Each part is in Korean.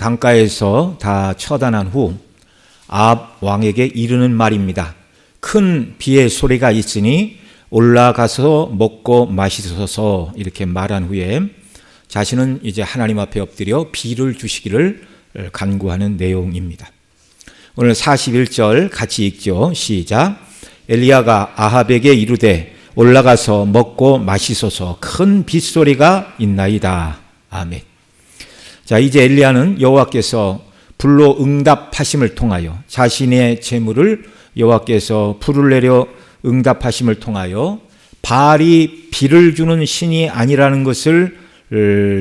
강가에서 다 처단한 후 아합 왕에게 이르는 말입니다. 큰 비의 소리가 있으니 올라가서 먹고 마시소서 이렇게 말한 후에 자신은 이제 하나님 앞에 엎드려 비를 주시기를 간구하는 내용입니다. 오늘 41절 같이 읽죠. 시작. 엘리야가 아합에게 이르되 올라가서 먹고 마시소서 큰 빗소리가 있나이다. 아멘. 자, 이제 엘리야는 여호와께서 불로 응답하심을 통하여 자신의 재물을 여호와께서 불을 내려 응답하심을 통하여 바알이 비를 주는 신이 아니라는 것을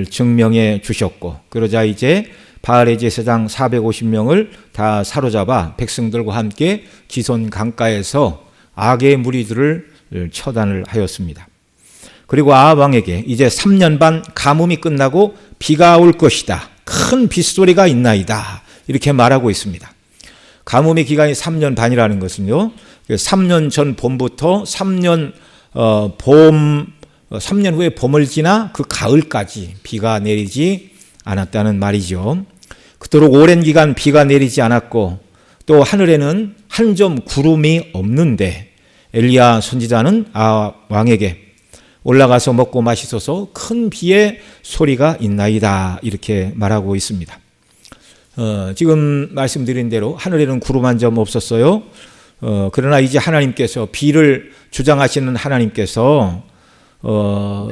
증명해 주셨고, 그러자 이제 바알의 제사장 450명을 다 사로잡아 백성들과 함께 기손 강가에서 악의 무리들을 처단을 하였습니다. 그리고 아합 왕에게 이제 3년 반 가뭄이 끝나고 비가 올 것이다. 큰 빗소리가 있나이다. 이렇게 말하고 있습니다. 가뭄의 기간이 3년 반이라는 것은요, 3년 전 봄부터 3년 후에 봄을 지나 그 가을까지 비가 내리지 않았다는 말이죠. 그토록 오랜 기간 비가 내리지 않았고 또 하늘에는 한 점 구름이 없는데 엘리야 선지자는 아합 왕에게 올라가서 먹고 마시소서 큰 비의 소리가 있나이다 이렇게 말하고 있습니다. 지금 말씀드린 대로 하늘에는 구름 한 점 없었어요. 그러나 이제 하나님께서 비를 주장하시는 하나님께서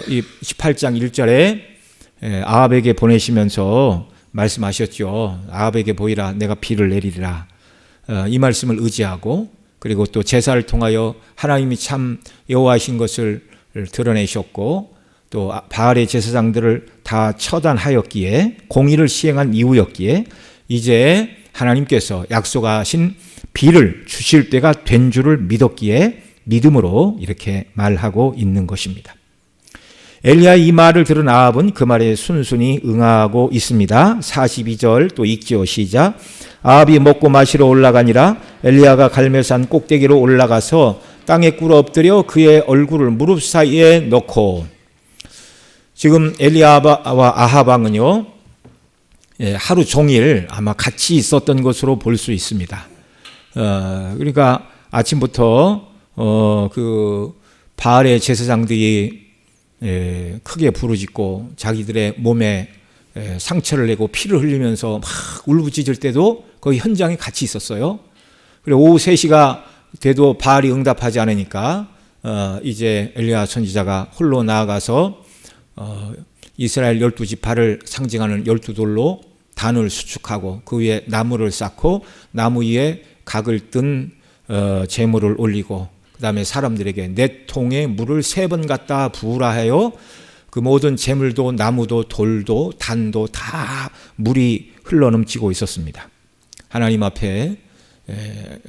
이 18장 1절에 아합에게 보내시면서 말씀하셨죠. 아합에게 보이라 내가 비를 내리리라. 이 말씀을 의지하고 그리고 또 제사를 통하여 하나님이 참 여호와이신 것을 드러내셨고 또 바알의 제사장들을 다 처단하였기에 공의를 시행한 이후였기에 이제 하나님께서 약속하신 비를 주실 때가 된 줄을 믿었기에 믿음으로 이렇게 말하고 있는 것입니다. 엘리야의 이 말을 들은 아합은 그 말에 순순히 응하고 있습니다. 42절 또 읽지요. 시작. 아합이 먹고 마시러 올라가니라 엘리야가 갈멜산 꼭대기로 올라가서 땅에 꿇어 엎드려 그의 얼굴을 무릎 사이에 넣고, 지금 엘리야와 아합 왕은요 하루 종일 아마 같이 있었던 것으로 볼 수 있습니다. 그러니까 아침부터 그 바알의 제사장들이 크게 부르짖고 자기들의 몸에 상처를 내고 피를 흘리면서 막 울부짖을 때도 거기 현장에 같이 있었어요. 그리고 오후 3시가 돼도 바알이 응답하지 않으니까 이제 엘리야 선지자가 홀로 나아가서 이스라엘 12지파를 상징하는 12돌로 단을 수축하고 그 위에 나무를 쌓고 나무 위에 각을 뜬 제물을 올리고 그 다음에 사람들에게 내 통에 물을 3번 갖다 부으라 하여 그 모든 제물도 나무도 돌도 단도 다 물이 흘러넘치고 있었습니다. 하나님 앞에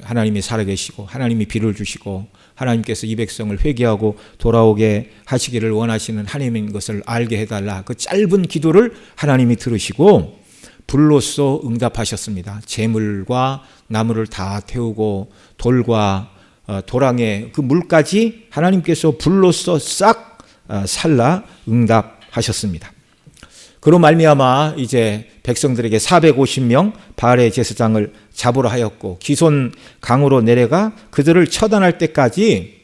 하나님이 살아계시고 하나님이 비를 주시고 하나님께서 이 백성을 회개하고 돌아오게 하시기를 원하시는 하나님인 것을 알게 해달라. 그 짧은 기도를 하나님이 들으시고 불로써 응답하셨습니다. 제물과 나무를 다 태우고 돌과 도랑의 그 물까지 하나님께서 불로써 싹 살라 응답하셨습니다. 그로 말미암아 이제 백성들에게 450명 바알의 제사장을 잡으러 하였고 기손 강으로 내려가 그들을 처단할 때까지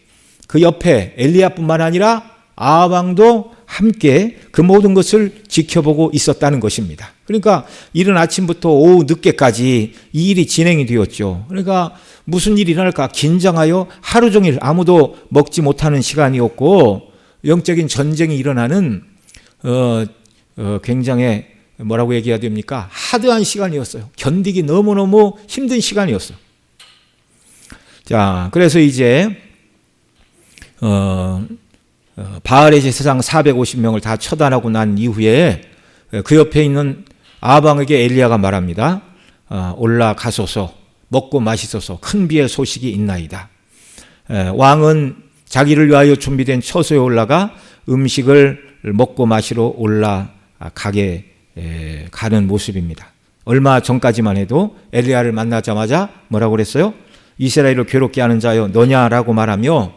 그 옆에 엘리야뿐만 아니라 아합 왕도 함께 그 모든 것을 지켜보고 있었다는 것입니다. 그러니까 이른 아침부터 오후 늦게까지 이 일이 진행이 되었죠. 그러니까 무슨 일이 일어날까 긴장하여 하루 종일 아무도 먹지 못하는 시간이었고 영적인 전쟁이 일어나는 굉장히 뭐라고 얘기해야 됩니까? 하드한 시간이었어요. 견디기 너무너무 힘든 시간이었어요. 자, 그래서 이제 바알의 제사장 450명을 다 처단하고 난 이후에 그 옆에 있는 아합 왕에게 엘리야가 말합니다. 올라가소서 먹고 마시소서 큰 비의 소식이 있나이다. 왕은 자기를 위하여 준비된 처소에 올라가 음식을 먹고 마시러 올라가게 가는 모습입니다. 얼마 전까지만 해도 엘리야를 만나자마자 뭐라고 그랬어요? 이스라엘을 괴롭게 하는 자여 너냐라고 말하며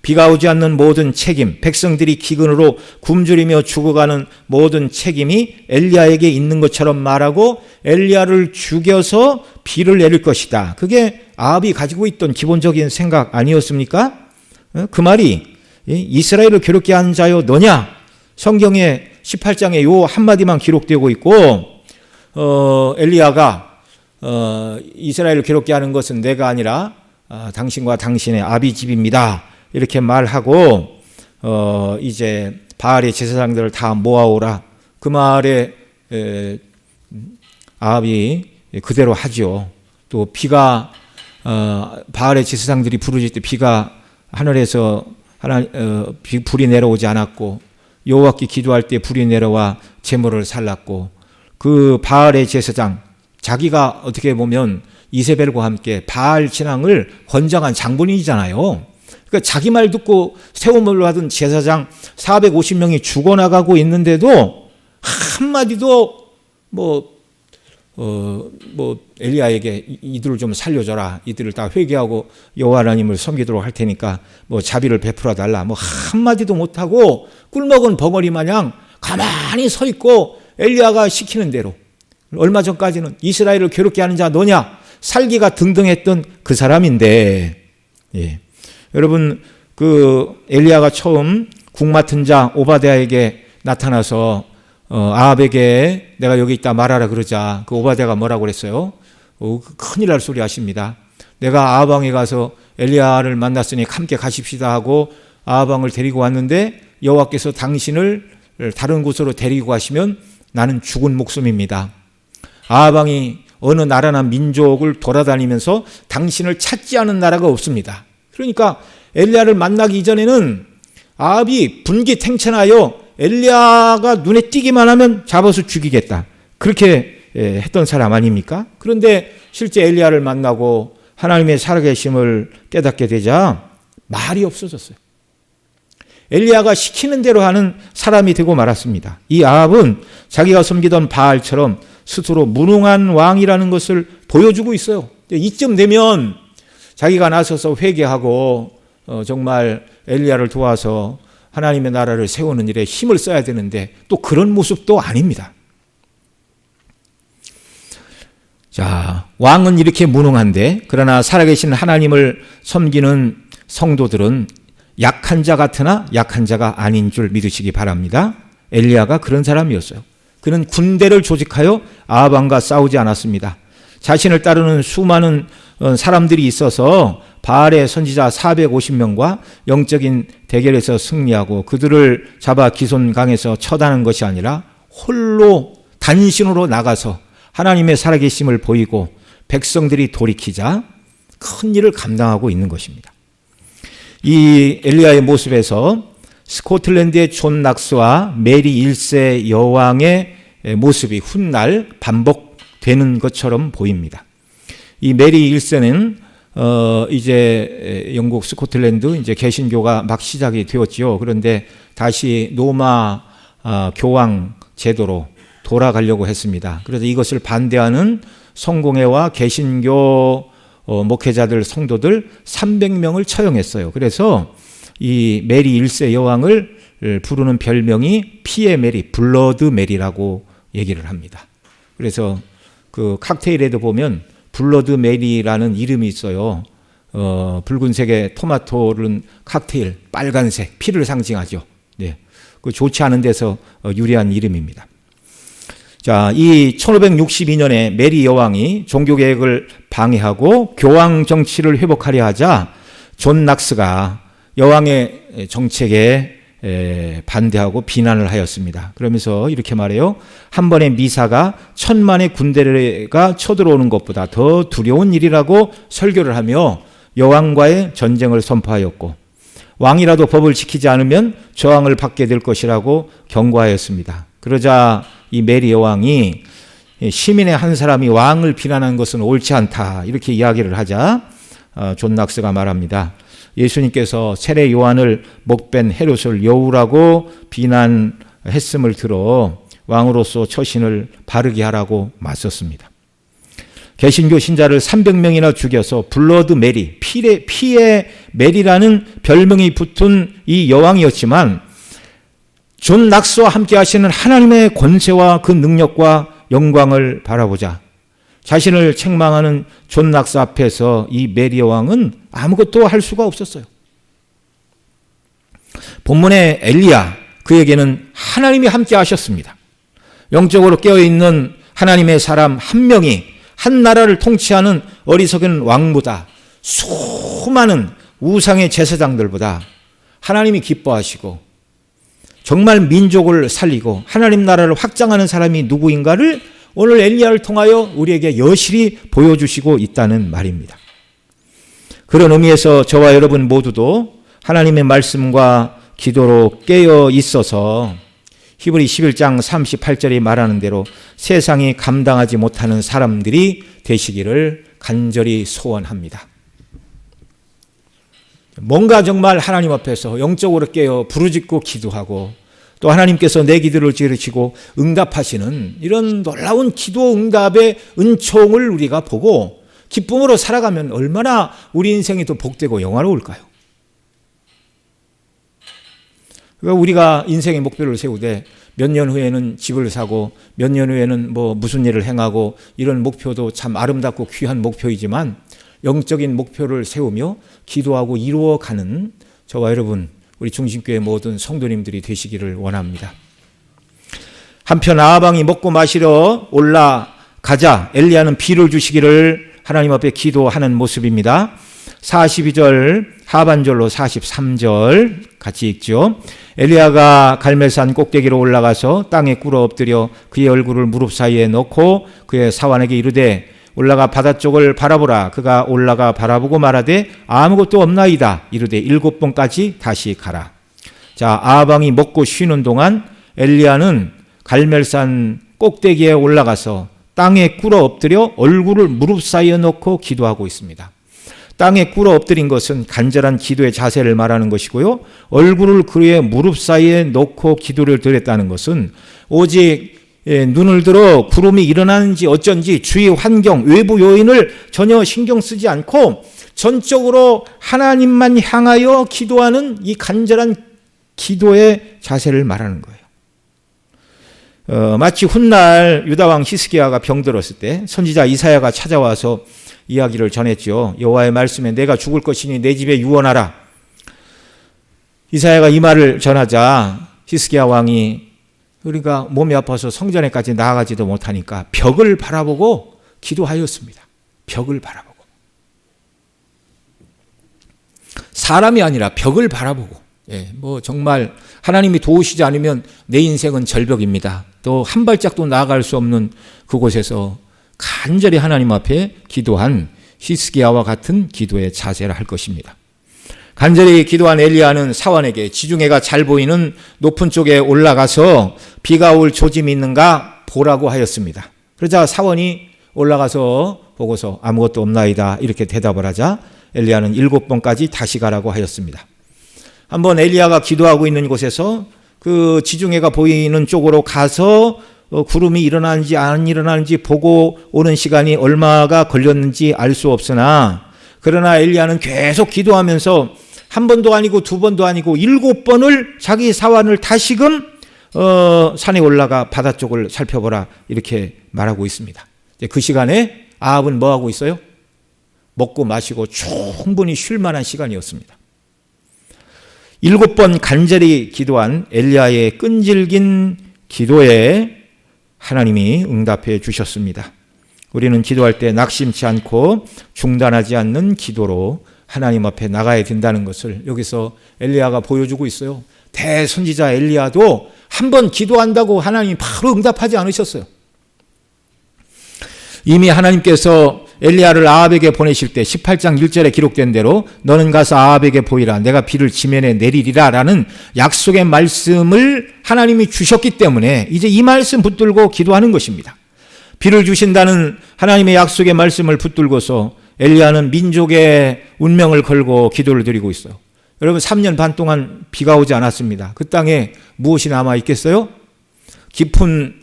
비가 오지 않는 모든 책임, 백성들이 기근으로 굶주리며 죽어가는 모든 책임이 엘리야에게 있는 것처럼 말하고 엘리야를 죽여서 비를 내릴 것이다. 그게 아합이 가지고 있던 기본적인 생각 아니었습니까? 그 말이 이스라엘을 괴롭게 하는 자여 너냐? 성경의 18장에 요 한마디만 기록되고 있고 엘리야가 이스라엘을 괴롭게 하는 것은 내가 아니라 당신과 당신의 아비집입니다. 이렇게 말하고 이제 바알의 제사장들을 다 모아오라. 그 말에 아합이 그대로 하죠. 또 비가 바알의 제사장들이 부르짖을 때 비가 하늘에서 불이 내려오지 않았고 여호와께 기도할 때 불이 내려와 제물을 살랐고 그 바알의 제사장 자기가 어떻게 보면 이세벨과 함께 바알 신앙을 권장한 장본인이잖아요. 그러니까 자기 말 듣고 세움을 받은 제사장 450명이 죽어나가고 있는데도 한마디도 엘리야에게 이들을 좀 살려줘라. 이들을 다 회개하고 여호와 하나님을 섬기도록 할 테니까 자비를 베풀어 달라. 한마디도 못하고 꿀먹은 벙어리 마냥 가만히 서 있고 엘리야가 시키는 대로 얼마 전까지는 이스라엘을 괴롭게 하는 자 너냐? 살기가 등등했던 그 사람인데 여러분 그 엘리야가 처음 국 맡은 자 오바댜에게 나타나서 아합에게 내가 여기 있다 말하라 그러자 그 오바댜가 뭐라고 그랬어요? 큰일 날 소리 하십니다. 내가 아합 왕에 가서 엘리야를 만났으니 함께 가십시다 하고 아합 왕을 데리고 왔는데 여호와께서 당신을 다른 곳으로 데리고 가시면 나는 죽은 목숨입니다. 아합 왕이 어느 나라나 민족을 돌아다니면서 당신을 찾지 않은 나라가 없습니다. 그러니까 엘리야를 만나기 이전에는 아합이 분기탱천하여 엘리야가 눈에 띄기만 하면 잡아서 죽이겠다. 그렇게 했던 사람 아닙니까? 그런데 실제 엘리야를 만나고 하나님의 살아계심을 깨닫게 되자 말이 없어졌어요. 엘리야가 시키는 대로 하는 사람이 되고 말았습니다. 이 아합은 자기가 섬기던 바알처럼 스스로 무능한 왕이라는 것을 보여주고 있어요. 이쯤 되면 자기가 나서서 회개하고 정말 엘리야를 도와서 하나님의 나라를 세우는 일에 힘을 써야 되는데 또 그런 모습도 아닙니다. 자, 왕은 이렇게 무능한데 그러나 살아계신 하나님을 섬기는 성도들은 약한 자 같으나 약한 자가 아닌 줄 믿으시기 바랍니다. 엘리야가 그런 사람이었어요. 그는 군대를 조직하여 아합 왕과 싸우지 않았습니다. 자신을 따르는 수많은 사람들이 있어서 바알의 선지자 450명과 영적인 대결에서 승리하고 그들을 잡아 기손강에서 처단한 것이 아니라 홀로 단신으로 나가서 하나님의 살아계심을 보이고 백성들이 돌이키자 큰 일을 감당하고 있는 것입니다. 이 엘리야의 모습에서 스코틀랜드의 존 낙스와 메리 1세 여왕의 모습이 훗날 반복되는 것처럼 보입니다. 이 메리 1세는 이제 영국 스코틀랜드 이제 개신교가 막 시작이 되었지요. 그런데 다시 로마 교황 제도로 돌아가려고 했습니다. 그래서 이것을 반대하는 성공회와 개신교 목회자들, 성도들 300명을 처형했어요. 그래서 이 메리 1세 여왕을 부르는 별명이 피의 메리, 블러드 메리라고 얘기를 합니다. 그래서 그 칵테일에도 보면 블러드 메리라는 이름이 있어요. 붉은색의 토마토는 칵테일, 빨간색, 피를 상징하죠. 네. 그 좋지 않은 데서 유래한 이름입니다. 자, 이 1562년에 메리 여왕이 종교개혁을 방해하고 교황 정치를 회복하려 하자 존 낙스가 여왕의 정책에 반대하고 비난을 하였습니다. 그러면서 이렇게 말해요. 한 번의 미사가 1000만의 군대가 쳐들어오는 것보다 더 두려운 일이라고 설교를 하며 여왕과의 전쟁을 선포하였고 왕이라도 법을 지키지 않으면 저항을 받게 될 것이라고 경고하였습니다. 그러자 이 메리 여왕이 시민의 한 사람이 왕을 비난한 것은 옳지 않다 이렇게 이야기를 하자 존 낙스가 말합니다. 예수님께서 세례 요한을 목벤 헤롯을 여우라고 비난했음을 들어 왕으로서 처신을 바르게 하라고 맞섰습니다. 개신교 신자를 300명이나 죽여서 블러드 메리, 피의 메리라는 별명이 붙은 이 여왕이었지만 존 낙스와 함께 하시는 하나님의 권세와 그 능력과 영광을 바라보자 자신을 책망하는 존 낙스 앞에서 이 메리 여왕은 아무것도 할 수가 없었어요. 본문의 엘리야, 그에게는 하나님이 함께 하셨습니다. 영적으로 깨어있는 하나님의 사람 한 명이 한 나라를 통치하는 어리석은 왕보다 수많은 우상의 제사장들보다 하나님이 기뻐하시고 정말 민족을 살리고 하나님 나라를 확장하는 사람이 누구인가를 오늘 엘리야를 통하여 우리에게 여실히 보여주시고 있다는 말입니다. 그런 의미에서 저와 여러분 모두도 하나님의 말씀과 기도로 깨어 있어서 히브리 11장 38절이 말하는 대로 세상이 감당하지 못하는 사람들이 되시기를 간절히 소원합니다. 뭔가 정말 하나님 앞에서 영적으로 깨어 부르짖고 기도하고 또 하나님께서 내 기도를 들으시고 응답하시는 이런 놀라운 기도 응답의 은총을 우리가 보고 기쁨으로 살아가면 얼마나 우리 인생이 더 복되고 영화로울까요? 그러니까 우리가 인생의 목표를 세우되 몇 년 후에는 집을 사고 몇 년 후에는 무슨 일을 행하고 이런 목표도 참 아름답고 귀한 목표이지만 영적인 목표를 세우며 기도하고 이루어가는 저와 여러분 우리 중심교회 모든 성도님들이 되시기를 원합니다. 한편 아방이 먹고 마시러 올라가자 엘리야는 비를 주시기를 하나님 앞에 기도하는 모습입니다. 42절 하반절로 43절 같이 읽죠. 엘리야가 갈멜산 꼭대기로 올라가서 땅에 꿇어 엎드려 그의 얼굴을 무릎 사이에 넣고 그의 사환에게 이르되 올라가 바다 쪽을 바라보라. 그가 올라가 바라보고 말하되 아무것도 없나이다. 이르되 7번까지 다시 가라. 자, 아방이 먹고 쉬는 동안 엘리야는 갈멜산 꼭대기에 올라가서 땅에 꿇어 엎드려 얼굴을 무릎 사이에 넣고 기도하고 있습니다. 땅에 꿇어 엎드린 것은 간절한 기도의 자세를 말하는 것이고요. 얼굴을 그의 무릎 사이에 넣고 기도를 드렸다는 것은 오직 눈을 들어 구름이 일어나는지 어쩐지 주위 환경, 외부 요인을 전혀 신경 쓰지 않고 전적으로 하나님만 향하여 기도하는 이 간절한 기도의 자세를 말하는 거예요. 마치 훗날 유다왕 히스기야가 병들었을 때 선지자 이사야가 찾아와서 이야기를 전했죠. 여호와의 말씀에 내가 죽을 것이니 내 집에 유언하라. 이사야가 이 말을 전하자 히스기야 왕이 그러니까 몸이 아파서 성전에까지 나아가지도 못하니까 벽을 바라보고 기도하였습니다. 벽을 바라보고. 사람이 아니라 벽을 바라보고. 정말 하나님이 도우시지 않으면 내 인생은 절벽입니다. 또 한 발짝도 나아갈 수 없는 그곳에서 간절히 하나님 앞에 기도한 히스기야와 같은 기도의 자세를 할 것입니다. 간절히 기도한 엘리야는 사환에게 지중해가 잘 보이는 높은 쪽에 올라가서 비가 올 조짐이 있는가 보라고 하였습니다. 그러자 사원이 올라가서 보고서 아무것도 없나이다 이렇게 대답을 하자 엘리야는 7번까지 다시 가라고 하였습니다. 한번 엘리야가 기도하고 있는 곳에서 그 지중해가 보이는 쪽으로 가서 구름이 일어나는지 안 일어나는지 보고 오는 시간이 얼마가 걸렸는지 알 수 없으나 그러나 엘리야는 계속 기도하면서 한 번도 아니고 두 번도 아니고 7번을 자기 사환을 다시금 산에 올라가 바다 쪽을 살펴보라 이렇게 말하고 있습니다. 그 시간에 아합은 뭐하고 있어요? 먹고 마시고 충분히 쉴 만한 시간이었습니다. 7번 간절히 기도한 엘리야의 끈질긴 기도에 하나님이 응답해 주셨습니다. 우리는 기도할 때 낙심치 않고 중단하지 않는 기도로 하나님 앞에 나가야 된다는 것을 여기서 엘리야가 보여주고 있어요. 대선지자 엘리야도 한번 기도한다고 하나님이 바로 응답하지 않으셨어요. 이미 하나님께서 엘리야를 아합에게 보내실 때 18장 1절에 기록된 대로 너는 가서 아합에게 보이라 내가 비를 지면에 내리리라 라는 약속의 말씀을 하나님이 주셨기 때문에 이제 이 말씀 붙들고 기도하는 것입니다. 비를 주신다는 하나님의 약속의 말씀을 붙들고서 엘리야는 민족의 운명을 걸고 기도를 드리고 있어요. 여러분 3년 반 동안 비가 오지 않았습니다. 그 땅에 무엇이 남아 있겠어요? 깊은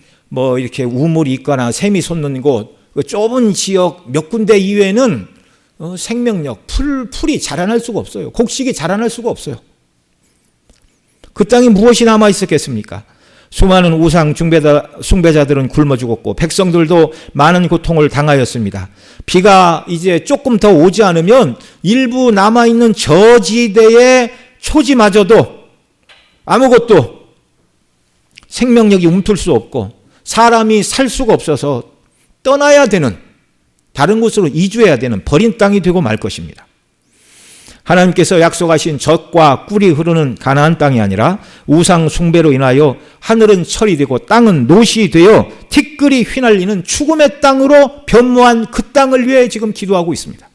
이렇게 우물이 있거나 샘이 솟는 곳 그 좁은 지역 몇 군데 이외에는 생명력, 풀이 자라날 수가 없어요. 곡식이 자라날 수가 없어요. 그 땅에 무엇이 남아 있었겠습니까? 수많은 우상 숭배자들은 굶어 죽었고 백성들도 많은 고통을 당하였습니다. 비가 이제 조금 더 오지 않으면 일부 남아있는 저지대의 초지마저도 아무것도 생명력이 움틀 수 없고 사람이 살 수가 없어서 떠나야 되는, 다른 곳으로 이주해야 되는 버린 땅이 되고 말 것입니다. 하나님께서 약속하신 젖과 꿀이 흐르는 가나안 땅이 아니라 우상 숭배로 인하여 하늘은 철이 되고 땅은 노시 되어 티끌이 휘날리는 죽음의 땅으로 변모한 그 땅을 위해 지금 기도하고 있습니다.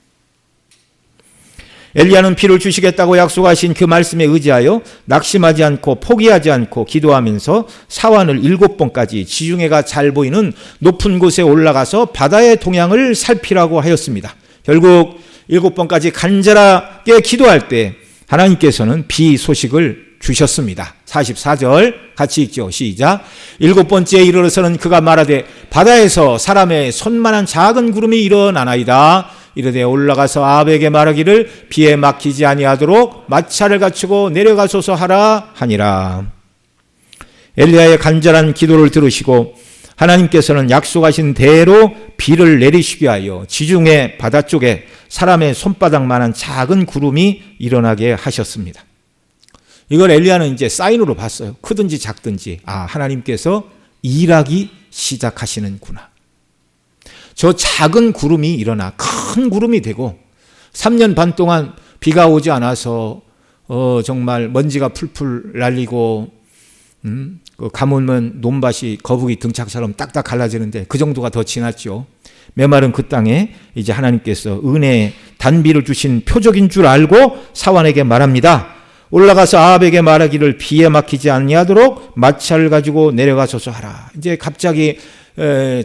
엘리야는 비를 주시겠다고 약속하신 그 말씀에 의지하여 낙심하지 않고 포기하지 않고 기도하면서 사완을 7번까지 지중해가 잘 보이는 높은 곳에 올라가서 바다의 동향을 살피라고 하였습니다. 결국 7번까지 간절하게 기도할 때 하나님께서는 비 소식을 주셨습니다. 44절 같이 읽죠. 시작. 7번째에 이르러서는 그가 말하되 바다에서 사람의 손만한 작은 구름이 일어나나이다. 이르되 올라가서 아합에게 말하기를 비에 막히지 아니하도록 마차를 갖추고 내려가소서 하라 하니라. 엘리야의 간절한 기도를 들으시고 하나님께서는 약속하신 대로 비를 내리시게 하여 지중해 바다 쪽에 사람의 손바닥만한 작은 구름이 일어나게 하셨습니다. 이걸 엘리야는 이제 사인으로 봤어요. 크든지 작든지 하나님께서 일하기 시작하시는구나. 저 작은 구름이 일어나 큰 구름이 되고 3년 반 동안 비가 오지 않아서 정말 먼지가 풀풀 날리고 그 가뭄은 논밭이 거북이 등짝처럼 딱딱 갈라지는데 그 정도가 더 지났죠. 메마른 그 땅에 이제 하나님께서 은혜의 단비를 주신 표적인 줄 알고 사완에게 말합니다. 올라가서 아합에게 말하기를 비에 막히지 아니하도록 마차를 가지고 내려가소서 하라. 이제 갑자기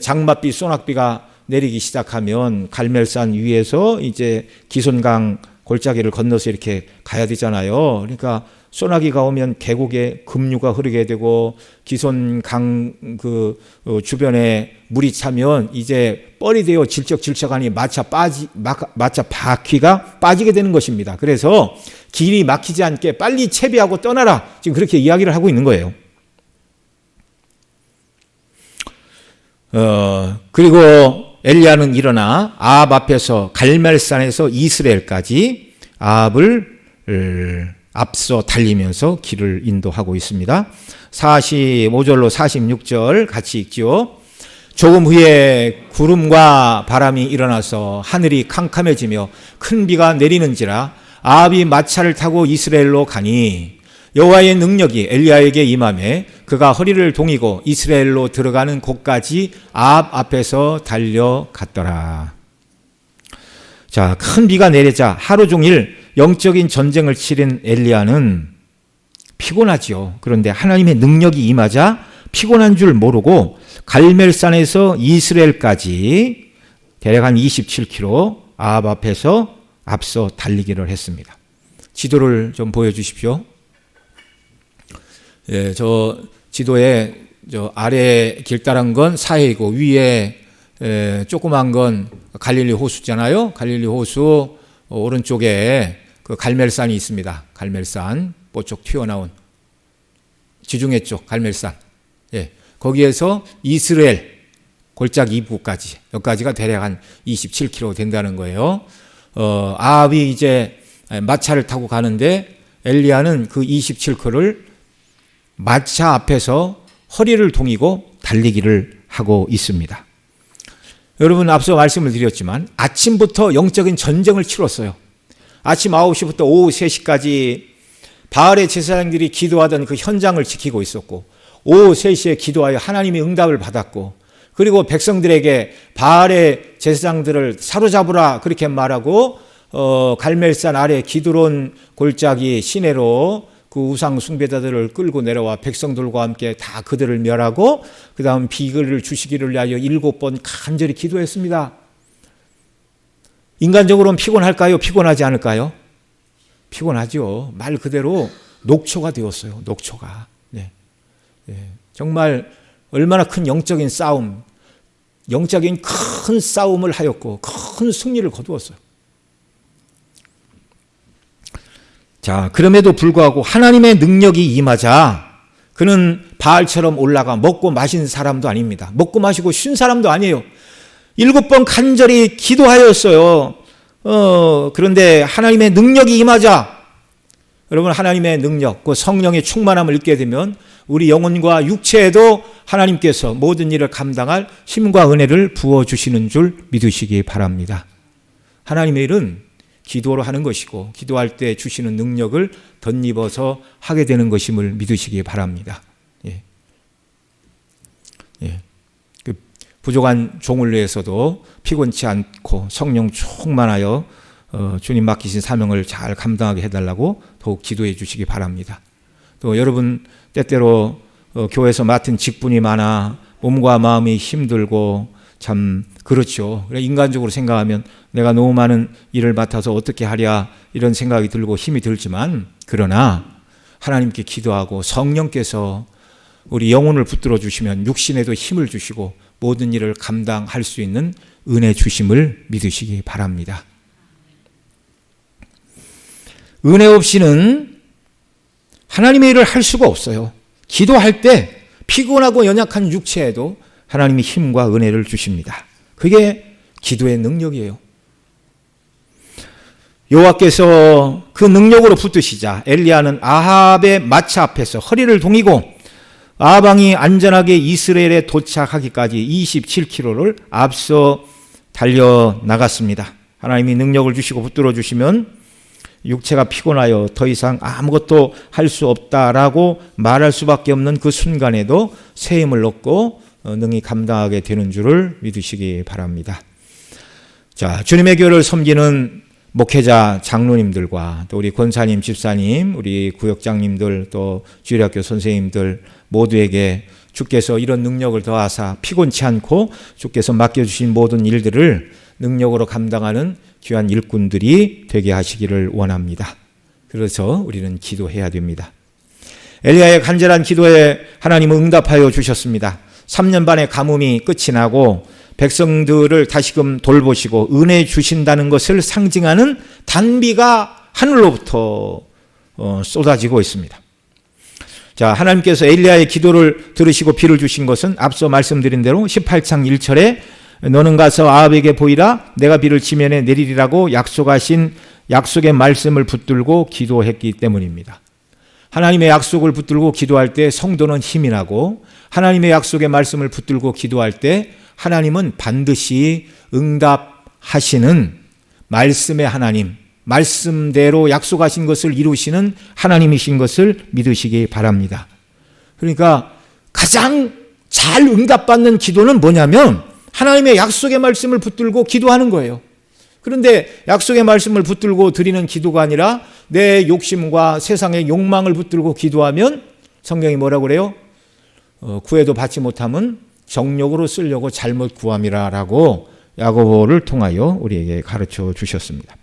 장맛비, 소낙비가 내리기 시작하면 갈멜산 위에서 이제 기손강 골짜기를 건너서 이렇게 가야 되잖아요. 그러니까 소나기가 오면 계곡에 급류가 흐르게 되고 기손강 그 주변에 물이 차면 이제 뻘이 되어 질척질척하니 마차 바퀴가 빠지게 되는 것입니다. 그래서 길이 막히지 않게 빨리 채비하고 떠나라. 지금 그렇게 이야기를 하고 있는 거예요. 그리고 엘리야는 일어나 아합 앞에서 갈멜산에서 이스라엘까지 아합을 앞서 달리면서 길을 인도하고 있습니다. 45절로 46절 같이 읽지요. 조금 후에 구름과 바람이 일어나서 하늘이 캄캄해지며 큰 비가 내리는지라 아합이 마차를 타고 이스라엘로 가니 여호와의 능력이 엘리야에게 임하매 그가 허리를 동이고 이스라엘로 들어가는 곳까지 아합 앞에서 달려갔더라. 자, 큰 비가 내리자 하루 종일 영적인 전쟁을 치른 엘리야는 피곤하지요. 그런데 하나님의 능력이 임하자 피곤한 줄 모르고 갈멜산에서 이스라엘까지 대략 한 27km 아합 앞에서 앞서 달리기를 했습니다. 지도를 좀 보여주십시오. 예, 저 지도에 저 아래 길다란 건 사해이고 위에 조그만 건 갈릴리 호수잖아요. 갈릴리 호수 오른쪽에 그 갈멜산이 있습니다. 갈멜산 뽀쪽 튀어나온 지중해 쪽 갈멜산. 예, 거기에서 이스라엘 골짜기 입구까지 여기까지가 대략 한 27km 된다는 거예요. 아합이 이제 마차를 타고 가는데 엘리야는 그 27km를 마차 앞에서 허리를 동이고 달리기를 하고 있습니다. 여러분 앞서 말씀을 드렸지만 아침부터 영적인 전쟁을 치렀어요. 아침 9시부터 오후 3시까지 바알의 제사장들이 기도하던 그 현장을 지키고 있었고 오후 3시에 기도하여 하나님의 응답을 받았고 그리고 백성들에게 바알의 제사장들을 사로잡으라 그렇게 말하고 갈멜산 아래 기드론 골짜기 시내로 그 우상 숭배자들을 끌고 내려와 백성들과 함께 다 그들을 멸하고 그 다음 비를 주시기를 위하여 7번 간절히 기도했습니다. 인간적으로는 피곤할까요? 피곤하지 않을까요? 피곤하죠. 말 그대로 녹초가 되었어요. 녹초가. 네. 네. 정말 얼마나 큰 영적인 싸움. 영적인 큰 싸움을 하였고 큰 승리를 거두었어요. 자, 그럼에도 불구하고 하나님의 능력이 임하자 그는 바알처럼 올라가 먹고 마신 사람도 아닙니다. 먹고 마시고 쉰 사람도 아니에요. 7번 간절히 기도하였어요. 그런데 하나님의 능력이 임하자, 여러분, 하나님의 능력, 그 성령의 충만함을 입게 되면 우리 영혼과 육체에도 하나님께서 모든 일을 감당할 힘과 은혜를 부어주시는 줄 믿으시기 바랍니다. 하나님의 일은 기도로 하는 것이고 기도할 때 주시는 능력을 덧입어서 하게 되는 것임을 믿으시기 바랍니다. 예. 예. 그 부족한 종을 위해서도 피곤치 않고 성령 충만하여 주님 맡기신 사명을 잘 감당하게 해달라고 더욱 기도해 주시기 바랍니다. 또 여러분 때때로 교회에서 맡은 직분이 많아 몸과 마음이 힘들고 참 그렇죠. 인간적으로 생각하면 내가 너무 많은 일을 맡아서 어떻게 하랴 이런 생각이 들고 힘이 들지만, 그러나 하나님께 기도하고 성령께서 우리 영혼을 붙들어 주시면 육신에도 힘을 주시고 모든 일을 감당할 수 있는 은혜 주심을 믿으시기 바랍니다. 은혜 없이는 하나님의 일을 할 수가 없어요. 기도할 때 피곤하고 연약한 육체에도 하나님이 힘과 은혜를 주십니다. 그게 기도의 능력이에요. 여호와께서 그 능력으로 붙드시자 엘리야는 아합의 마차 앞에서 허리를 동이고 아합 왕이 안전하게 이스라엘에 도착하기까지 27km를 앞서 달려나갔습니다. 하나님이 능력을 주시고 붙들어 주시면 육체가 피곤하여 더 이상 아무것도 할 수 없다라고 말할 수밖에 없는 그 순간에도 새 힘을 얻고 능히 감당하게 되는 줄을 믿으시기 바랍니다. 자, 주님의 교회를 섬기는 목회자 장로님들과 또 우리 권사님, 집사님, 우리 구역장님들, 또 주일학교 선생님들 모두에게 주께서 이런 능력을 더하사 피곤치 않고 주께서 맡겨주신 모든 일들을 능력으로 감당하는 귀한 일꾼들이 되게 하시기를 원합니다. 그래서 우리는 기도해야 됩니다. 엘리야의 간절한 기도에 하나님은 응답하여 주셨습니다. 3년 반의 가뭄이 끝이 나고 백성들을 다시금 돌보시고 은혜 주신다는 것을 상징하는 단비가 하늘로부터 쏟아지고 있습니다. 자, 하나님께서 엘리야의 기도를 들으시고 비를 주신 것은 앞서 말씀드린 대로 18장 1절에 너는 가서 아합에게 보이라 내가 비를 지면에 내리리라고 약속하신 약속의 말씀을 붙들고 기도했기 때문입니다. 하나님의 약속을 붙들고 기도할 때 성도는 힘이 나고 하나님의 약속의 말씀을 붙들고 기도할 때 하나님은 반드시 응답하시는 말씀의 하나님, 말씀대로 약속하신 것을 이루시는 하나님이신 것을 믿으시기 바랍니다. 그러니까 가장 잘 응답받는 기도는 뭐냐면 하나님의 약속의 말씀을 붙들고 기도하는 거예요. 그런데 약속의 말씀을 붙들고 드리는 기도가 아니라 내 욕심과 세상의 욕망을 붙들고 기도하면 성경이 뭐라고 그래요? 구해도 받지 못하면 정욕으로 쓰려고 잘못 구함이라라고 야고보를 통하여 우리에게 가르쳐 주셨습니다.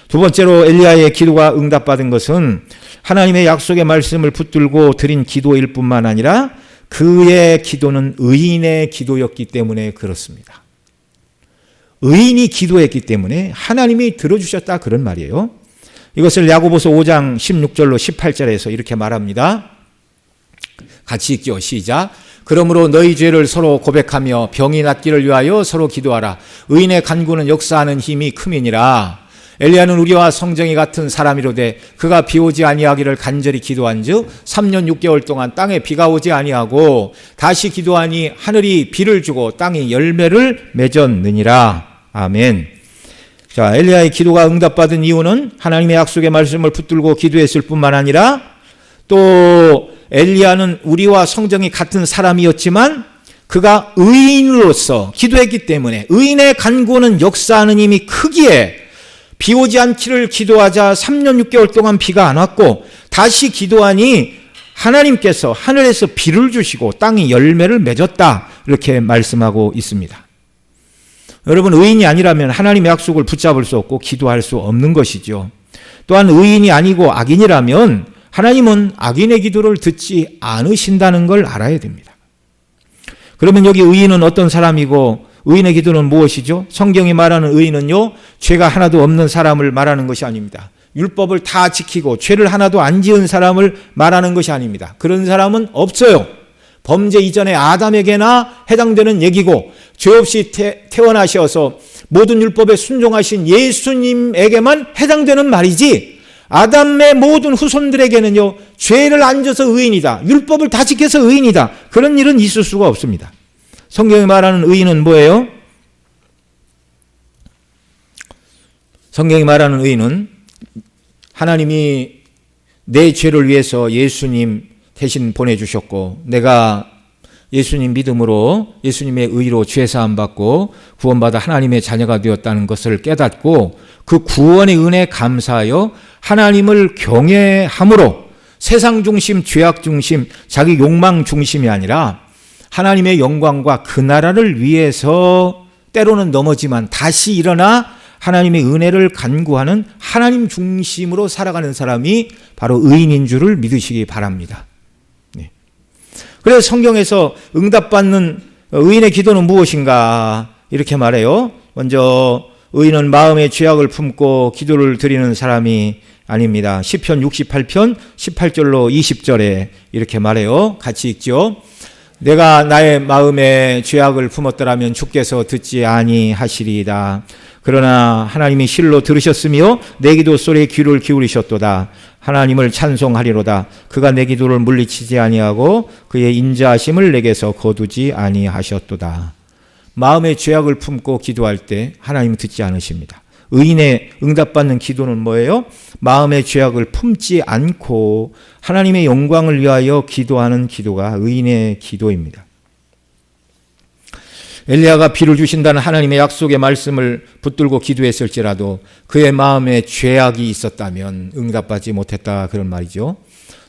두 번째로 엘리야의 기도가 응답받은 것은 하나님의 약속의 말씀을 붙들고 드린 기도일 뿐만 아니라 그의 기도는 의인의 기도였기 때문에 그렇습니다. 의인이 기도했기 때문에 하나님이 들어주셨다 그런 말이에요. 이것을 야고보서 5장 16절로 18절에서 이렇게 말합니다. 같이 읽죠. 시작. 그러므로 너희 죄를 서로 고백하며 병이 낫기를 위하여 서로 기도하라. 의인의 간구는 역사하는 힘이 큼이니라. 엘리야는 우리와 성정이 같은 사람이로되 그가 비 오지 아니하기를 간절히 기도한즉 3년 6개월 동안 땅에 비가 오지 아니하고 다시 기도하니 하늘이 비를 주고 땅이 열매를 맺었느니라. 아멘. 자, 엘리야의 기도가 응답받은 이유는 하나님의 약속의 말씀을 붙들고 기도했을 뿐만 아니라 또 엘리야는 우리와 성정이 같은 사람이었지만 그가 의인으로서 기도했기 때문에 의인의 간구는 역사하는 힘이 크기에 비 오지 않기를 기도하자 3년 6개월 동안 비가 안 왔고 다시 기도하니 하나님께서 하늘에서 비를 주시고 땅이 열매를 맺었다 이렇게 말씀하고 있습니다. 여러분, 의인이 아니라면 하나님의 약속을 붙잡을 수 없고 기도할 수 없는 것이죠. 또한 의인이 아니고 악인이라면 하나님은 악인의 기도를 듣지 않으신다는 걸 알아야 됩니다. 그러면 여기 의인은 어떤 사람이고 의인의 기도는 무엇이죠? 성경이 말하는 의인은요, 죄가 하나도 없는 사람을 말하는 것이 아닙니다. 율법을 다 지키고 죄를 하나도 안 지은 사람을 말하는 것이 아닙니다. 그런 사람은 없어요. 범죄 이전에 아담에게나 해당되는 얘기고, 죄 없이 태어나셔서 모든 율법에 순종하신 예수님에게만 해당되는 말이지, 아담의 모든 후손들에게는요, 죄를 안 져서 의인이다, 율법을 다 지켜서 의인이다, 그런 일은 있을 수가 없습니다. 성경이 말하는 의인은 뭐예요? 성경이 말하는 의인은 하나님이 내 죄를 위해서 예수님 대신 보내주셨고, 내가 예수님 믿음으로 예수님의 의로 죄사함 받고 구원받아 하나님의 자녀가 되었다는 것을 깨닫고 그 구원의 은혜에 감사하여 하나님을 경외함으로 세상 중심, 죄악 중심, 자기 욕망 중심이 아니라 하나님의 영광과 그 나라를 위해서 때로는 넘어지만 다시 일어나 하나님의 은혜를 간구하는 하나님 중심으로 살아가는 사람이 바로 의인인 줄을 믿으시기 바랍니다. 그래서 성경에서 응답받는 의인의 기도는 무엇인가 이렇게 말해요. 먼저 의인은 마음의 죄악을 품고 기도를 드리는 사람이 아닙니다. 시편 68편 18절로 20절에 이렇게 말해요. 같이 읽죠. 내가 나의 마음에 죄악을 품었더라면 주께서 듣지 아니하시리이다. 그러나 하나님이 실로 들으셨으며 내 기도 소리에 귀를 기울이셨도다. 하나님을 찬송하리로다. 그가 내 기도를 물리치지 아니하고 그의 인자하심을 내게서 거두지 아니하셨도다. 마음의 죄악을 품고 기도할 때 하나님은 듣지 않으십니다. 의인의 응답받는 기도는 뭐예요? 마음의 죄악을 품지 않고 하나님의 영광을 위하여 기도하는 기도가 의인의 기도입니다. 엘리야가 비를 주신다는 하나님의 약속의 말씀을 붙들고 기도했을지라도 그의 마음에 죄악이 있었다면 응답받지 못했다, 그런 말이죠.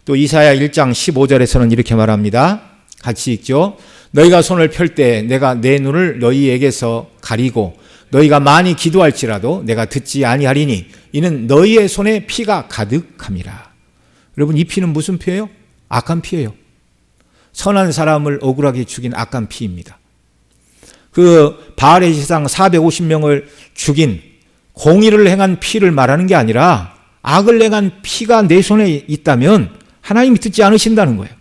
또 이사야 1장 15절에서는 이렇게 말합니다. 같이 읽죠. 너희가 손을 펼 때 내가 내 눈을 너희에게서 가리고 너희가 많이 기도할지라도 내가 듣지 아니하리니 이는 너희의 손에 피가 가득함이라. 여러분, 이 피는 무슨 피예요? 악한 피예요. 선한 사람을 억울하게 죽인 악한 피입니다. 그 바알의 제사장 450명을 죽인 공의를 행한 피를 말하는 게 아니라 악을 행한 피가 내 손에 있다면 하나님이 듣지 않으신다는 거예요.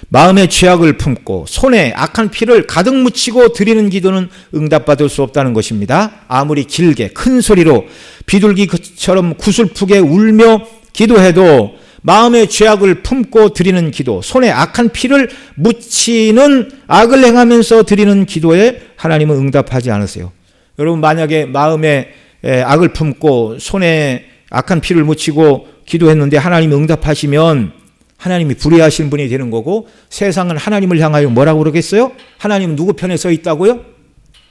마음의 죄악을 품고 손에 악한 피를 가득 묻히고 드리는 기도는 응답받을 수 없다는 것입니다. 아무리 길게 큰 소리로 비둘기처럼 구슬프게 울며 기도해도 마음의 죄악을 품고 드리는 기도, 손에 악한 피를 묻히는 악을 행하면서 드리는 기도에 하나님은 응답하지 않으세요. 여러분, 만약에 마음에 악을 품고 손에 악한 피를 묻히고 기도했는데 하나님이 응답하시면 하나님이 불의하신 분이 되는 거고, 세상은 하나님을 향하여 뭐라고 그러겠어요? 하나님은 누구 편에 서 있다고요?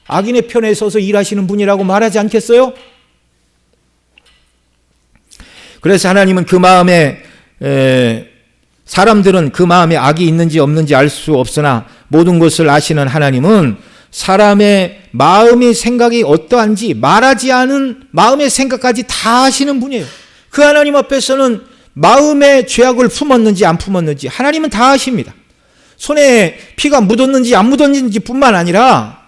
악인의 편에 서서 일하시는 분이라고 말하지 않겠어요? 그래서 하나님은 그 마음에 사람들은 그 마음에 악이 있는지 없는지 알 수 없으나 모든 것을 아시는 하나님은 사람의 마음의 생각이 어떠한지 말하지 않은 마음의 생각까지 다 아시는 분이에요. 그 하나님 앞에서는 마음의 죄악을 품었는지 안 품었는지 하나님은 다 아십니다. 손에 피가 묻었는지 안 묻었는지 뿐만 아니라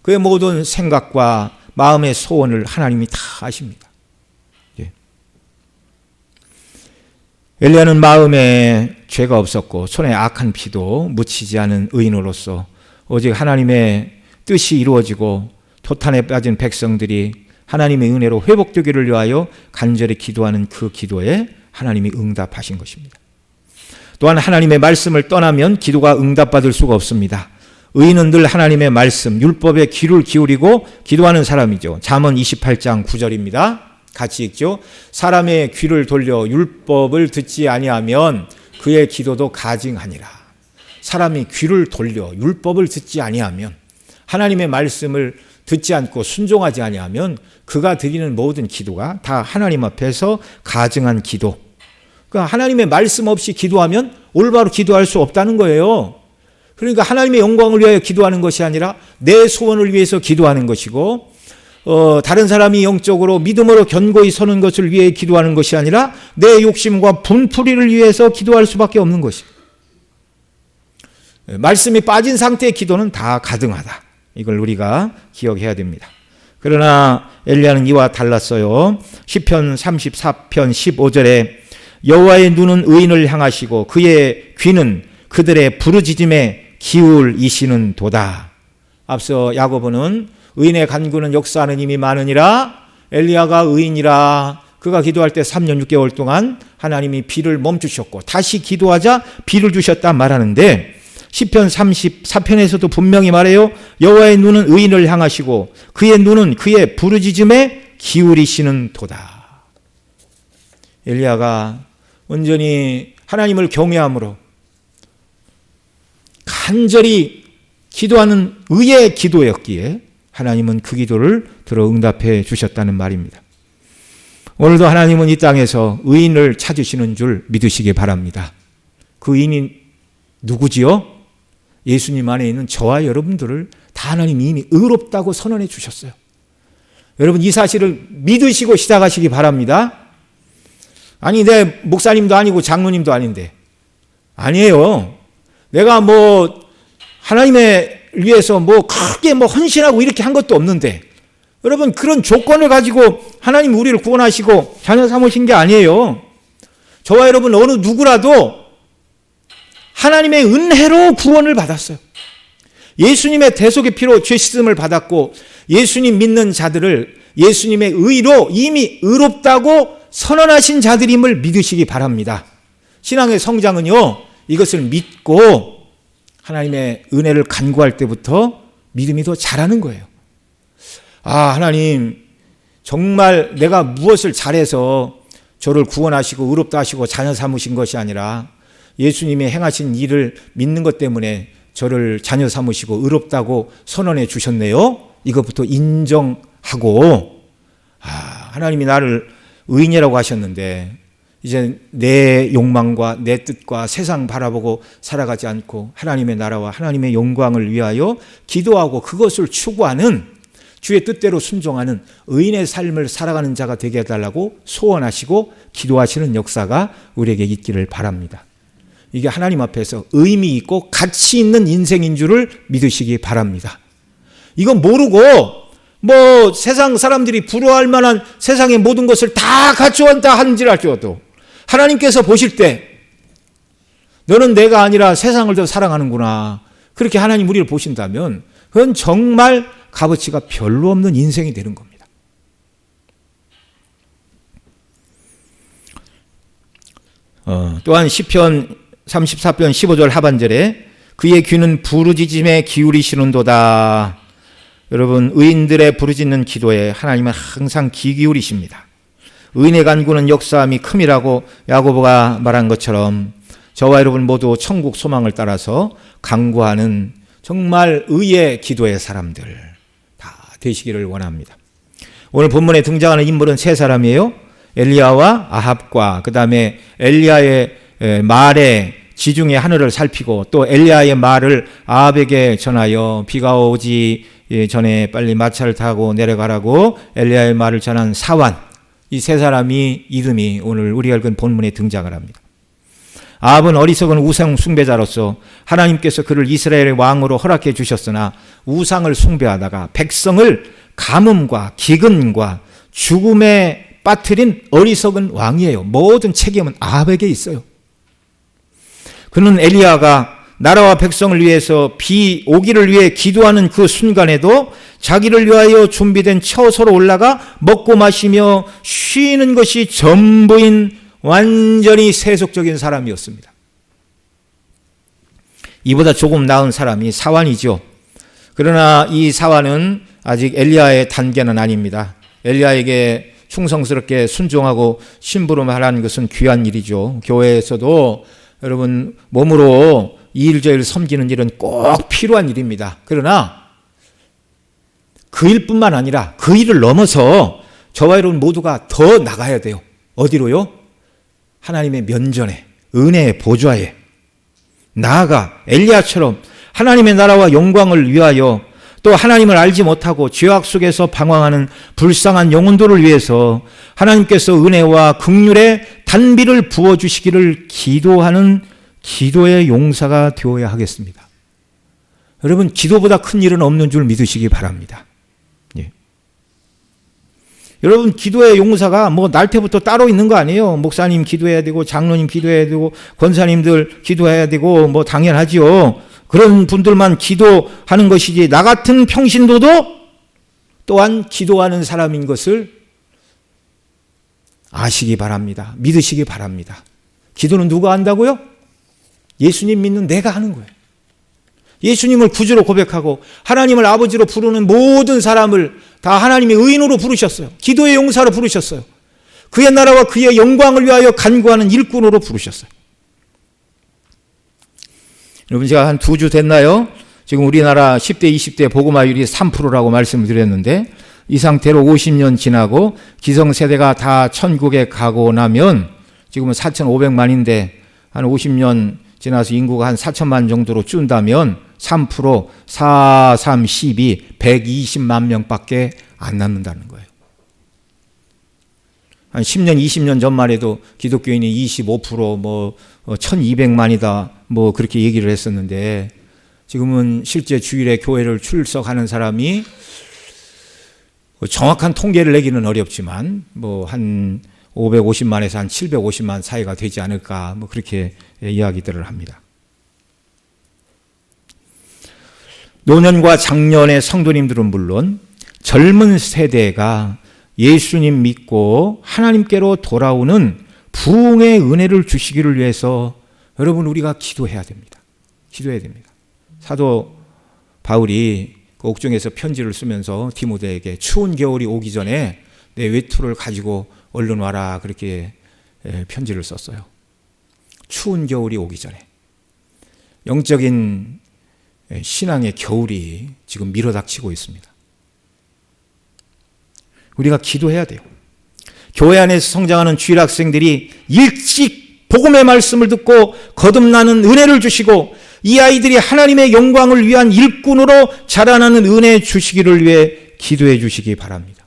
그의 모든 생각과 마음의 소원을 하나님이 다 아십니다. 엘리야는 마음에 죄가 없었고 손에 악한 피도 묻히지 않은 의인으로서 오직 하나님의 뜻이 이루어지고 토탄에 빠진 백성들이 하나님의 은혜로 회복되기를 위하여 간절히 기도하는 그 기도에 하나님이 응답하신 것입니다. 또한 하나님의 말씀을 떠나면 기도가 응답받을 수가 없습니다. 의인은 늘 하나님의 말씀, 율법에 귀를 기울이고 기도하는 사람이죠. 잠언 28장 9절입니다. 같이 읽죠. 사람의 귀를 돌려 율법을 듣지 아니하면 그의 기도도 가증하니라. 사람이 귀를 돌려 율법을 듣지 아니하면, 하나님의 말씀을 듣지 않고 순종하지 아니하면 그가 드리는 모든 기도가 다 하나님 앞에서 가증한 기도. 그러니까 하나님의 말씀 없이 기도하면 올바로 기도할 수 없다는 거예요. 그러니까 하나님의 영광을 위하여 기도하는 것이 아니라 내 소원을 위해서 기도하는 것이고, 다른 사람이 영적으로 믿음으로 견고히 서는 것을 위해 기도하는 것이 아니라 내 욕심과 분풀이를 위해서 기도할 수밖에 없는 것입니다. 말씀이 빠진 상태의 기도는 다 가등하다. 이걸 우리가 기억해야 됩니다. 그러나 엘리야는 이와 달랐어요. 시편 34편 15절에 여호와의 눈은 의인을 향하시고 그의 귀는 그들의 부르짖음에 기울이시는 도다. 앞서 야고보는 의인의 간구는 역사하는 힘이 많으니라. 엘리야가 의인이라. 그가 기도할 때 3년 6개월 동안 하나님이 비를 멈추셨고 다시 기도하자 비를 주셨다 말하는데 시편 34편에서도 분명히 말해요. 여호와의 눈은 의인을 향하시고 그의 눈은 그의 부르짖음에 기울이시는 도다. 엘리야가 온전히 하나님을 경외함으로 간절히 기도하는 의의 기도였기에 하나님은 그 기도를 들어 응답해 주셨다는 말입니다. 오늘도 하나님은 이 땅에서 의인을 찾으시는 줄 믿으시기 바랍니다. 그 의인이 누구지요? 예수님 안에 있는 저와 여러분들을 다 하나님이 이미 의롭다고 선언해 주셨어요. 여러분 이 사실을 믿으시고 시작하시기 바랍니다. 아니 내 목사님도 아니고 장로님도 아닌데 아니에요. 내가 하나님의 위해서 크게 헌신하고 이렇게 한 것도 없는데 여러분 그런 조건을 가지고 하나님 우리를 구원하시고 자녀 삼으신 게 아니에요. 저와 여러분 어느 누구라도 하나님의 은혜로 구원을 받았어요. 예수님의 대속의 피로 죄 씻음을 받았고 예수님 믿는 자들을 예수님의 의로 이미 의롭다고 선언하신 자들임을 믿으시기 바랍니다. 신앙의 성장은요, 이것을 믿고 하나님의 은혜를 간구할 때부터 믿음이 더 자라는 거예요. 하나님 정말 내가 무엇을 잘해서 저를 구원하시고 의롭다 하시고 자녀 삼으신 것이 아니라 예수님이 행하신 일을 믿는 것 때문에 저를 자녀 삼으시고 의롭다고 선언해 주셨네요. 이것부터 인정하고 하나님이 나를 의인이라고 하셨는데 이제 내 욕망과 내 뜻과 세상 바라보고 살아가지 않고 하나님의 나라와 하나님의 영광을 위하여 기도하고 그것을 추구하는 주의 뜻대로 순종하는 의인의 삶을 살아가는 자가 되게 해달라고 소원하시고 기도하시는 역사가 우리에게 있기를 바랍니다. 이게 하나님 앞에서 의미 있고 가치 있는 인생인 줄을 믿으시기 바랍니다. 이건 모르고 세상 사람들이 부러워할 만한 세상의 모든 것을 다 갖추었다 한지라도 하나님께서 보실 때 너는 내가 아니라 세상을 더 사랑하는구나 그렇게 하나님 우리를 보신다면 그건 정말 값어치가 별로 없는 인생이 되는 겁니다. 또한 시편 34편 15절 하반절에 그의 귀는 부르짖음에 기울이시는도다. 여러분 의인들의 부르짖는 기도에 하나님은 항상 귀 기울이십니다. 의인의 간구는 역사함이 큼이라고 야고보가 말한 것처럼 저와 여러분 모두 천국 소망을 따라서 간구하는 정말 의의 기도의 사람들 다 되시기를 원합니다. 오늘 본문에 등장하는 인물은 세 사람이에요. 엘리야와 아합과 그 다음에 엘리야의 말에 지중해 하늘을 살피고 또 엘리야의 말을 아합에게 전하여 비가 오지 전에 빨리 마차를 타고 내려가라고 엘리야의 말을 전한 사환, 이 세 사람이 이름이 오늘 우리가 읽은 본문에 등장을 합니다. 아합은 어리석은 우상 숭배자로서 하나님께서 그를 이스라엘의 왕으로 허락해 주셨으나 우상을 숭배하다가 백성을 가뭄과 기근과 죽음에 빠뜨린 어리석은 왕이에요. 모든 책임은 아합에게 있어요. 그는 엘리야가 나라와 백성을 위해서 비 오기를 위해 기도하는 그 순간에도 자기를 위하여 준비된 처소로 올라가 먹고 마시며 쉬는 것이 전부인 완전히 세속적인 사람이었습니다. 이보다 조금 나은 사람이 사환이죠. 그러나 이 사환은 아직 엘리야의 단계는 아닙니다. 엘리야에게 충성스럽게 순종하고 심부름하라는 것은 귀한 일이죠. 교회에서도 여러분 몸으로 이 일 저 일 섬기는 일은 꼭 필요한 일입니다. 그러나 그 일뿐만 아니라 그 일을 넘어서 저와 여러분 모두가 더 나가야 돼요. 어디로요? 하나님의 면전에, 은혜의 보좌에 나아가 엘리야처럼 하나님의 나라와 영광을 위하여 또 하나님을 알지 못하고 죄악 속에서 방황하는 불쌍한 영혼들을 위해서 하나님께서 은혜와 긍휼의 단비를 부어주시기를 기도하는 기도의 용사가 되어야 하겠습니다. 여러분, 기도보다 큰 일은 없는 줄 믿으시기 바랍니다. 예. 여러분, 기도의 용사가 뭐 날때부터 따로 있는 거 아니에요. 목사님 기도해야 되고, 장로님 기도해야 되고, 권사님들 기도해야 되고, 뭐 당연하지요. 그런 분들만 기도하는 것이지, 나 같은 평신도도 또한 기도하는 사람인 것을 아시기 바랍니다. 믿으시기 바랍니다. 기도는 누가 한다고요? 예수님 믿는 내가 하는 거예요. 예수님을 구주로 고백하고 하나님을 아버지로 부르는 모든 사람을 다 하나님의 의인으로 부르셨어요. 기도의 용사로 부르셨어요. 그의 나라와 그의 영광을 위하여 간구하는 일꾼으로 부르셨어요. 여러분, 제가 한 2주 됐나요? 지금 우리나라 10대, 20대 복음화율이 3%라고 말씀을 드렸는데, 이 상태로 50년 지나고 기성세대가 다 천국에 가고 나면 지금은 4,500만인데 한 50년 지나서 인구가 한 4천만 정도로 준다면 3% 4, 3, 12, 120만 명밖에 안 남는다는 거예요. 한 10년, 20년 전만 해도 기독교인이 25% 뭐 1200만이다 뭐 그렇게 얘기를 했었는데, 지금은 실제 주일에 교회를 출석하는 사람이 정확한 통계를 내기는 어렵지만 뭐 한 550만에서 한 750만 사이가 되지 않을까, 뭐 그렇게 이야기들을 합니다. 노년과 장년의 성도님들은 물론 젊은 세대가 예수님 믿고 하나님께로 돌아오는 부흥의 은혜를 주시기를 위해서 여러분, 우리가 기도해야 됩니다. 기도해야 됩니다. 사도 바울이 그 옥중에서 편지를 쓰면서 디모데에게 추운 겨울이 오기 전에 내 외투를 가지고 얼른 와라, 그렇게 편지를 썼어요. 추운 겨울이 오기 전에. 영적인 신앙의 겨울이 지금 밀어닥치고 있습니다. 우리가 기도해야 돼요. 교회 안에서 성장하는 주일 학생들이 일찍 복음의 말씀을 듣고 거듭나는 은혜를 주시고, 이 아이들이 하나님의 영광을 위한 일꾼으로 자라나는 은혜 주시기를 위해 기도해 주시기 바랍니다.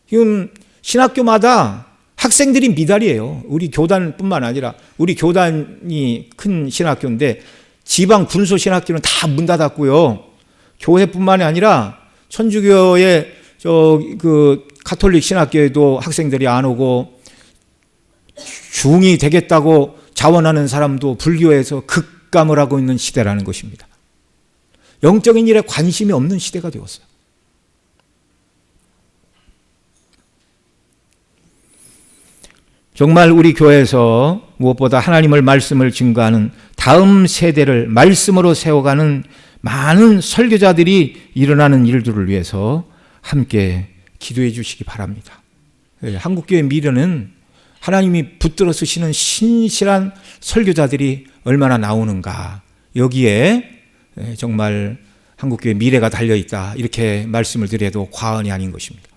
지금 신학교마다 학생들이 미달이에요. 우리 교단뿐만 아니라, 우리 교단이 큰 신학교인데 지방 군소 신학교는 다 문 닫았고요. 교회뿐만이 아니라 천주교의 그 가톨릭 신학교에도 학생들이 안 오고, 중이 되겠다고 자원하는 사람도 불교에서 극감을 하고 있는 시대라는 것입니다. 영적인 일에 관심이 없는 시대가 되었어요. 정말 우리 교회에서 무엇보다 하나님을 말씀을 증거하는 다음 세대를 말씀으로 세워가는 많은 설교자들이 일어나는 일들을 위해서 함께 기도해 주시기 바랍니다. 한국교회 미래는 하나님이 붙들어 쓰시는 신실한 설교자들이 얼마나 나오는가, 여기에 정말 한국교회 미래가 달려있다, 이렇게 말씀을 드려도 과언이 아닌 것입니다.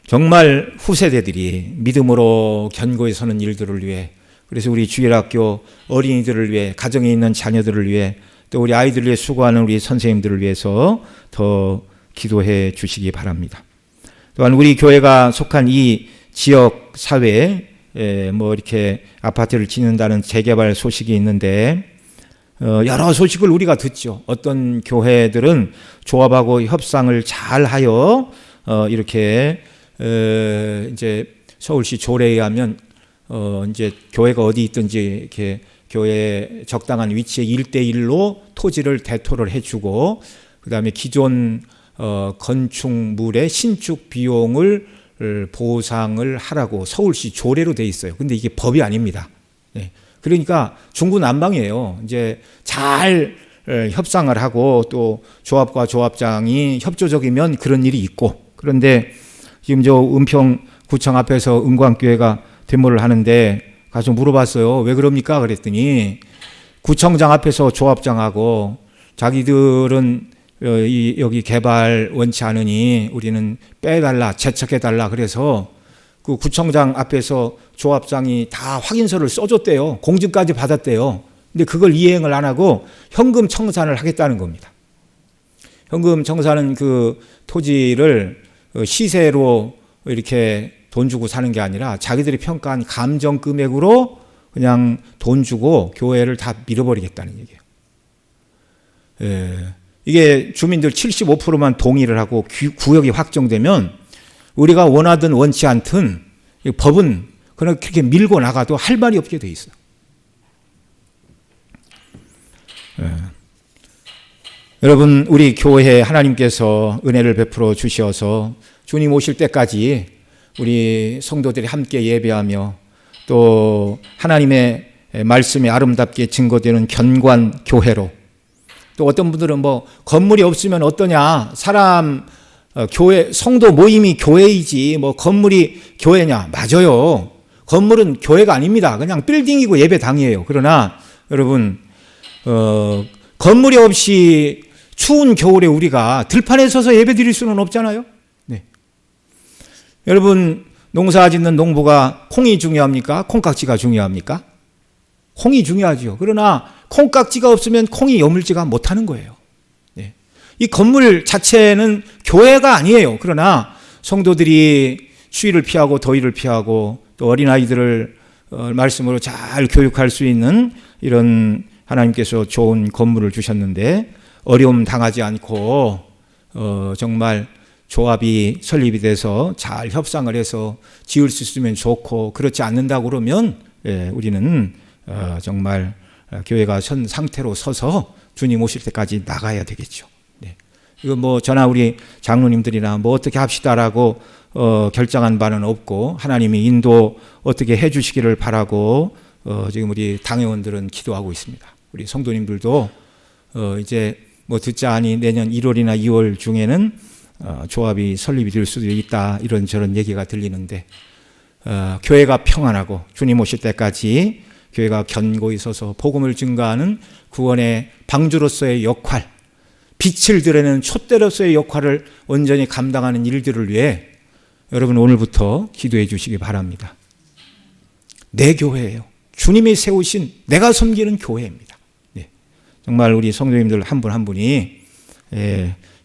정말 후세대들이 믿음으로 견고히 서는 일들을 위해, 그래서 우리 주일학교 어린이들을 위해, 가정에 있는 자녀들을 위해, 또 우리 아이들을 위해 수고하는 우리 선생님들을 위해서 더 기도해 주시기 바랍니다. 또한 우리 교회가 속한 이 지역 사회에 뭐 이렇게 아파트를 짓는다는 재개발 소식이 있는데, 여러 소식을 우리가 듣죠. 어떤 교회들은 조합하고 협상을 잘 하여 이렇게 이제 서울시 조례에 의하면 이제 교회가 어디 있든지 이렇게 교회 적당한 위치에 1대1로 토지를 대토를 해주고, 그 다음에 기존 건축물의 신축 비용을 보상을 하라고 서울시 조례로 돼 있어요. 근데 이게 법이 아닙니다. 네. 그러니까 중구난방이에요. 이제 잘 협상을 하고 또 조합과 조합장이 협조적이면 그런 일이 있고, 그런데 지금 저 은평구청 앞에서 은광교회가 데모를 하는데 가서 물어봤어요. 왜 그럽니까? 그랬더니 구청장 앞에서 조합장하고 자기들은 여기 개발 원치 않으니 우리는 빼달라, 재척해달라, 그래서 그 구청장 앞에서 조합장이 다 확인서를 써줬대요. 공증까지 받았대요. 근데 그걸 이행을 안 하고 현금 청산을 하겠다는 겁니다. 현금 청산은 그 토지를 시세로 이렇게 돈 주고 사는 게 아니라 자기들이 평가한 감정 금액으로 그냥 돈 주고 교회를 다 밀어버리겠다는 얘기예요. 이게 주민들 75%만 동의를 하고 구역이 확정되면 우리가 원하든 원치 않든 법은 그렇게 밀고 나가도 할 말이 없게 돼 있어요. 여러분, 우리 교회에 하나님께서 은혜를 베풀어 주셔서 주님 오실 때까지 우리 성도들이 함께 예배하며 또 하나님의 말씀이 아름답게 증거되는 견고한 교회로, 또 어떤 분들은 뭐 건물이 없으면 어떠냐, 사람 교회 성도 모임이 교회이지 뭐 건물이 교회냐. 맞아요. 건물은 교회가 아닙니다. 그냥 빌딩이고 예배당이에요. 그러나 여러분, 건물이 없이 추운 겨울에 우리가 들판에 서서 예배 드릴 수는 없잖아요. 네. 여러분, 농사 짓는 농부가 콩이 중요합니까? 콩깍지가 중요합니까? 콩이 중요하죠. 그러나 콩깍지가 없으면 콩이 여물지가 못하는 거예요. 네. 이 건물 자체는 교회가 아니에요. 그러나 성도들이 추위를 피하고 더위를 피하고 또 어린아이들을 말씀으로 잘 교육할 수 있는 이런 하나님께서 좋은 건물을 주셨는데 어려움 당하지 않고 정말 조합이 설립이 돼서 잘 협상을 해서 지을 수 있으면 좋고, 그렇지 않는다고 그러면 우리는 정말 교회가 선 상태로 서서 주님 오실 때까지 나가야 되겠죠. 네. 이거 뭐 저나 우리 장로님들이나 뭐 어떻게 합시다라고 결정한 바는 없고, 하나님이 인도 어떻게 해 주시기를 바라고 지금 우리 당회원들은 기도하고 있습니다. 우리 성도님들도 이제 뭐 듣자 하니 내년 1월이나 2월 중에는 조합이 설립이 될 수도 있다, 이런 저런 얘기가 들리는데, 교회가 평안하고 주님 오실 때까지 교회가 견고히 서서 복음을 증거하는 구원의 방주로서의 역할, 빛을 드러내는 촛대로서의 역할을 온전히 감당하는 일들을 위해 여러분 오늘부터 기도해 주시기 바랍니다. 내 교회예요. 주님이 세우신 내가 섬기는 교회입니다. 네. 정말 우리 성도님들 한 분 한 분이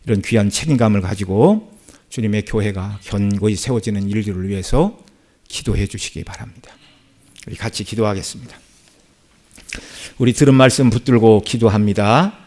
이런 귀한 책임감을 가지고 주님의 교회가 견고히 세워지는 일들을 위해서 기도해 주시기 바랍니다. 우리 같이 기도하겠습니다. 우리 들은 말씀 붙들고 기도합니다.